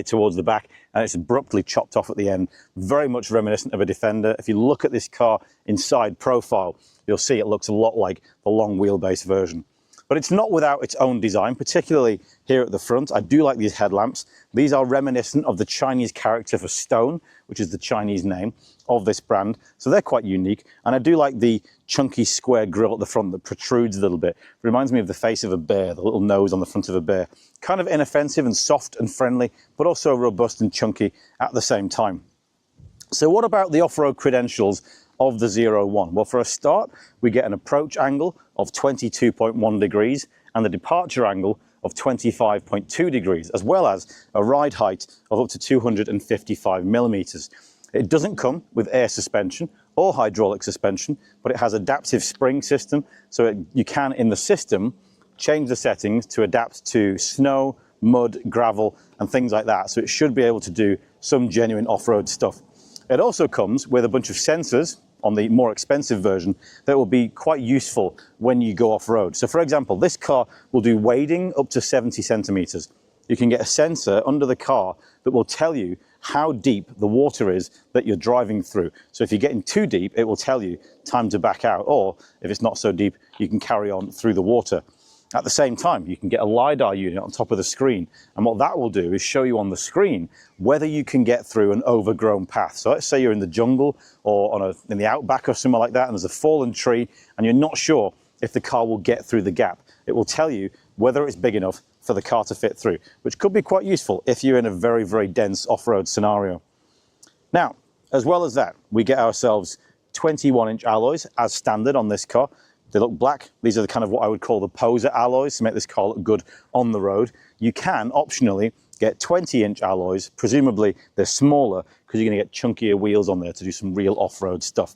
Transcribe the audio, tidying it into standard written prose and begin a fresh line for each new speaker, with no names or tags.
towards the back, and it's abruptly chopped off at the end, very much reminiscent of a Defender. If you look at this car inside profile, you'll see it looks a lot like the long wheelbase version. But it's not without its own design, particularly here at the front. I do like these headlamps. These are reminiscent of the Chinese character for Stone, which is the Chinese name of this brand. So they're quite unique. And I do like the chunky square grille at the front that protrudes a little bit. It reminds me of the face of a bear, the little nose on the front of a bear. Kind of inoffensive and soft and friendly, but also robust and chunky at the same time. So what about the off-road credentials of the 01? Well, for a start, we get an approach angle of 22.1 degrees and the departure angle of 25.2 degrees, as well as a ride height of up to 255 millimeters. It doesn't come with air suspension or hydraulic suspension, but it has adaptive spring system, so you can, in the system, change the settings to adapt to snow, mud, gravel, and things like that. So it should be able to do some genuine off-road stuff. It also comes with a bunch of sensors on the more expensive version that will be quite useful when you go off-road. So for example, this car will do wading up to 70 centimeters. You can get a sensor under the car that will tell you how deep the water is that you're driving through. So if you're getting too deep, it will tell you time to back out, or if it's not so deep, you can carry on through the water. At the same time, you can get a LiDAR unit on top of the screen, and what that will do is show you on the screen whether you can get through an overgrown path. So let's say you're in the jungle or in the outback or somewhere like that, and there's a fallen tree, and you're not sure if the car will get through the gap. It will tell you whether it's big enough for the car to fit through, which could be quite useful if you're in a very, very dense off-road scenario. Now, as well as that, we get ourselves 21-inch alloys as standard on this car. They look black. These are the kind of what I would call the poser alloys to make this car look good on the road. You can optionally get 20-inch alloys. Presumably they're smaller because you're going to get chunkier wheels on there to do some real off-road stuff.